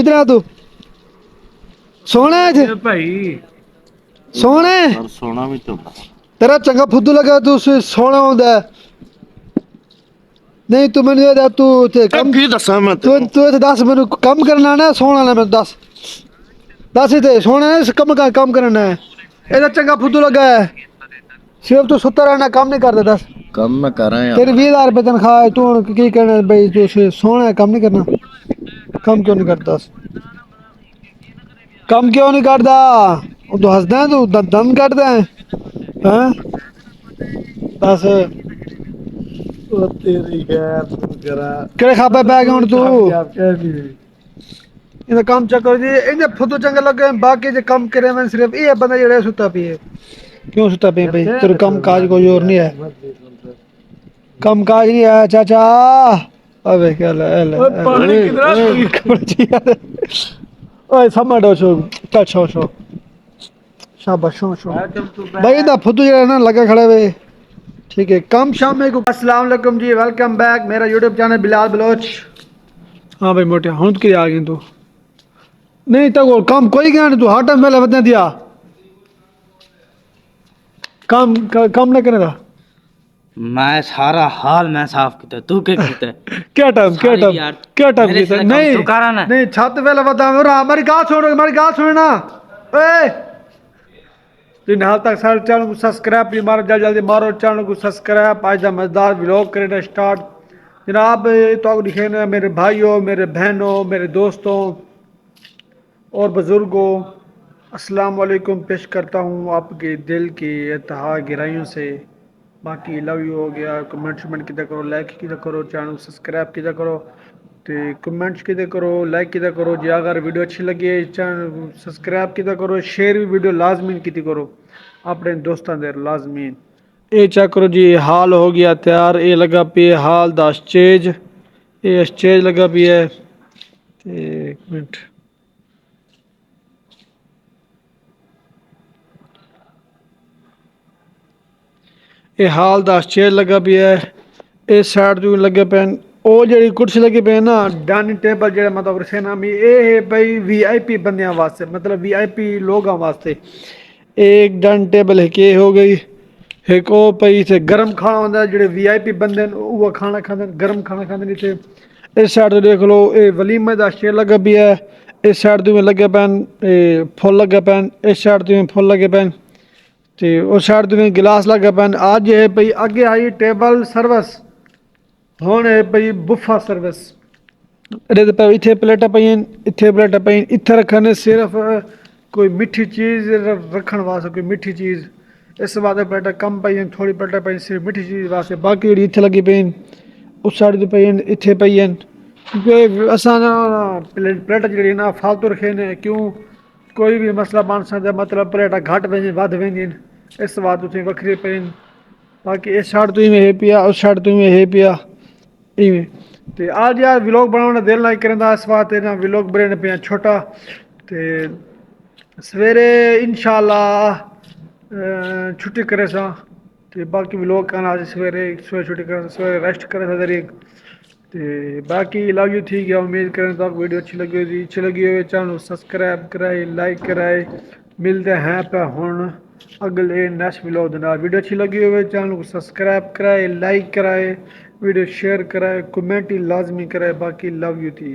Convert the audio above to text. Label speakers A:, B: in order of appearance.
A: किधर तू सोना है
B: भाई
A: सोना है
C: पर सोना भी तो
A: तेरा चंगा फुद्दू लगा तू सोना होंदा नहीं तू मैंने तू ते कम
C: की दसा मैं
A: तू तू ते दस मैंने कम करना ना सोना ना मैं दस दस इते सोना है कम करना है ਇਹਦਾ ਚੰਗਾ ਫੁੱਦੂ ਲੱਗਾ ਹੈ ਸਿਰਫ ਤੂੰ ਸੁੱਤਾ ਰਹਿਣਾ ਕੰਮ ਨਹੀਂ ਕਰਦਾ ਦੱਸ
C: कम मैं कर रहा
A: ਤੇਰੀ 20000 ਰੁਪਏ ਤਨਖਾਹ ਹੈ ਤੂੰ ਹੁਣ ਕੀ ਕਹਿਣਾ ਬਈ ਤੂੰ ਸੋਹਣਾ ਹੈ ਕੰਮ ਨਹੀਂ ਕਰਨਾ ਕੰਮ ਕਿਉਂ ਨਹੀਂ ਕਰਦਾ ਕੰਮ ਕਿਉਂ ਨਹੀਂ ਕਰਦਾ ਉਹ ਤੂੰ ਹੱਸਦਾ ਤੂੰ ਦਮ ਕੱਢਦਾ ਹਾਂ ਦੱਸ
B: ਉਹ ਤੇਰੀ ਗੈਰ ਜਰਾ
A: ਕਿਹੜੇ ਖਾਪੇ ਪੈ ਗਿਆ ਹੁਣ ਤੂੰ
B: ਆਪ ਕਹਿ ਵੀ
A: ਇਹਦਾ ਕੰਮ ਚੱਕਰ ਜੀ ਇਹਦੇ ਫੁੱਦੂ ਚੰਗੇ ਲੱਗੇ ਬਾਕੀ ਜੇ ਕੰਮ ਕਰੇ ਮੈਂ ਸਿਰਫ ਇਹ ਬੰਦਾ ਜਿਹੜਾ ਸੁੱਤਾ ਪਈਏ ਕਿਉਂ ਸੁੱਤਾ ਪਈਏ ਬਈ ਤੇਰੇ ਕੰਮ ਕਾਜ ਕੋਈ ਹੋਰ ਨਹੀਂ ਹੈ ਕੰਮ ਕਾਜ ਨਹੀਂ ਹੈ ਚਾਚਾ ਅਬੇ ਕੀ ਲੈ
B: ਓਏ ਪਾਣੀ ਕਿਧਰ
A: ਓਏ ਸਮਝੋ ਛੋ ਟੱਚੋ ਛੋ शाबाश शो शो भाई इधर फुद्दू जो है ना लगा खड़े हुए ठीक है कम शाम में को अस्सलाम वालेकुम जी वेलकम बैक मेरा यूट्यूब चैनल बिलाल बलोच हाँ भाई मोटे हूँ तो आ गई तू नहीं तो काम कोई गया नहीं तू हर टाइम पहले बता दिया काम काम नहीं करने था
D: मैं सारा हाल मैं साफ किया तू क्या किया
A: क्या टाइम क्या टाइम
D: मेरे से
A: नहीं
D: काम तो करा ना।
A: नहीं छत पहले बता हमारी गाल सुनना ओए जिन हाल तक सारे चैनल को सब्सक्राइब भी मारो जल्दी जल्दी मारो चैनल को सब्सक्राइब आज का मजेदार व्लॉग करें स्टार्ट जनाब तो दिखे ना मेरे भाइयों मेरे बहनों मेरे दोस्तों और बुज़ुर्गों अस्सलाम वालेकुम पेश करता हूँ आपके दिल की इत्तेहा गहराइयों से बाकी लव यू हो गया कमेंट शमेंट किया करो लाइक किया करो चैनल को सब्सक्राइब किया करो तो कमेंट्स किया करो लाइक किया करो जी अगर वीडियो अच्छी लगी है चैनल को सब्सक्राइब किया करो शेयर भी वीडियो लाजमी की करो अपने दोस्तों दे लाजमी ये चेक करो जी हाल हो गया तैयार ये लगा पी है हाल दा स्टेज ये स्टेज लगा पी है एक मिनट ये हाल दा स्टेज लगा पी है इस साइड जो लगे पे ਉਹ ਜਿਹੜੀ ਕੁਰਸੀ ਲੱਗੀ ਪਈ ਨਾ ਡਾਈਨਿੰਗ ਟੇਬਲ ਜਿਹੜਾ ਮਤਲਬ ਰਸੇ ਨਾਮੀ ਇਹ ਬਈ ਵੀਆਈਪੀ ਬੰਦਿਆਂ ਵਾਸਤੇ ਮਤਲਬ ਵੀਆਈਪੀ ਲੋਕਾਂ ਵਾਸਤੇ ਇੱਕ ਡਾਈਨਿੰਗ ਟੇਬਲ ਹੈ ਕਿ ਹੋ ਗਈ ਇੱਕ ਉਹ ਪਈ ਤੇ ਗਰਮ ਖਾਣਾ ਹੁੰਦਾ ਜਿਹੜੇ ਵੀਆਈਪੀ ਬੰਦੇ ਨੇ ਉਹ ਖਾਣਾ ਖਾਂਦੇ ਨੇ ਗਰਮ ਖਾਣਾ ਖਾਂਦੇ ਨੇ ਤੇ ਇਸ ਸਾਈਡ ਤੋਂ ਦੇਖ ਲਓ ਇਹ ਵਲੀਮੇ ਦਾ ਸ਼ੇਰ ਲੱਗਾ ਪਿਆ ਹੈ ਇਸ ਸਾਈਡ ਤੋਂ ਲੱਗੇ ਪੈਣ ਇਹ ਫੁੱਲ ਲੱਗੇ ਪੈਣ ਇਸ ਸਾਈਡ ਤੋਂ ਫੁੱਲ ਲੱਗੇ ਪੈਣ ਤੇ ਉਸ ਸਾਈਡ ਤੋਂ ਗਿਲਾਸ ਲੱਗੇ ਪੈਣ ਅੱਜ ਇਹ ਪਈ ਅੱਗੇ ਆਈ ਟੇਬਲ ਸਰਵਿਸ ਹੁਣ ਇਹ ਪਈ ਬੁਫਾ ਸਰਵਿਸ ਇਹਦੇ ਤੇ ਇੱਥੇ ਪਲੇਟਾਂ ਪਈਆਂ ਇੱਥੇ ਪਲੇਟਾਂ ਪਈਆਂ ਇੱਥੇ ਰੱਖਣੇ ਸਿਰਫ ਕੋਈ ਮਿੱਠੀ ਚੀਜ਼ ਰੱਖਣ ਵਾਸਤੇ ਕੋਈ ਮਿੱਠੀ ਚੀਜ਼ ਇਸ ਵਾਸਤੇ ਪਲੇਟਾਂ ਕਮ ਪਈਆਂ ਥੋੜੀ ਪਲੇਟਾਂ ਪਈਆਂ ਸਿਰਫ ਮਿੱਠੀ ਚੀਜ਼ ਵਾਸਤੇ ਬਾਕੀ ਜਿਹੜੀ ਇੱਥੇ ਲੱਗੀ ਪਈਆਂ ਉਸ ਸਾਈਡ ਤੇ ਪਈਆਂ ਇੱਥੇ ਪਈਆਂ ਕਿਉਂਕਿ ਅਸਾਂ ਪਲੇਟਾਂ ਜਿਹੜੀ ਨਾ ਫਾਲਤੂ ਰੱਖੇ ਨੇ ਕਿਉਂ ਕੋਈ ਵੀ ਮਸਲਾ ਬਣ ਸਕਦਾ ਮਤਲਬ ਪਲੇਟਾਂ ਘੱਟ ਵਜੇ ਵੱਧ ਵੰਦੀਆਂ ਇਸ ਵਾਸਤੇ ਉੱਥੇ ਵੱਖਰੇ ਪਈਆਂ ਬਾਕੀ ਇਸ ਸਾਈਡ ਤੋਂ ਹੀ ਇਹ ਪਿਆ ਉਸ ਸਾਈਡ ਤੋਂ ਹੀ ਇਹ ਪਿਆ ਇਵੇਂ ਤੇ ਅੱਜ ਯਾਰ ਵਲੌਗ ਬਣਾਉਣ ਦਾ ਦਿਲ ਨਹੀਂ ਕਰਦਾ ਇਸ ਵਾਸਤੇ ਨਾ ਵਲੌਗ ਬਣਾਉਣਾ ਪਿਆ ਛੋਟਾ ਤੇ ਸਵੇਰੇ ਇਨਸ਼ਾਅੱਲਾ ਛੁੱਟੀ ਕਰੇ ਸਾਂ ਤੇ ਬਾਕੀ ਵਲੌਗ ਕਰਨਾ ਅੱਜ ਸਵੇਰੇ ਛੁੱਟੀ ਕਰਾਂ ਸਵੇਰੇ ਰੈਸਟ ਕਰੇ ਸਾਂ ਜਰੀ ਤੇ ਬਾਕੀ ਲਵ ਯੂ ਠੀਕ ਹੈ उम्मीद करें तो आपको वीडियो अच्छी लगी हो चैनल को सब्सक्राइब कराए लाइक कराए मिलते हैं पे हुण अगले नेक्स्ट व्लॉग दे नाल वीडियो अच्छी लगी हो चैनल को सब्सक्राइब कराए लाइक कराए वीडियो शेयर कराए कमेंट ही लाजमी कराए बाकी लव यू थी।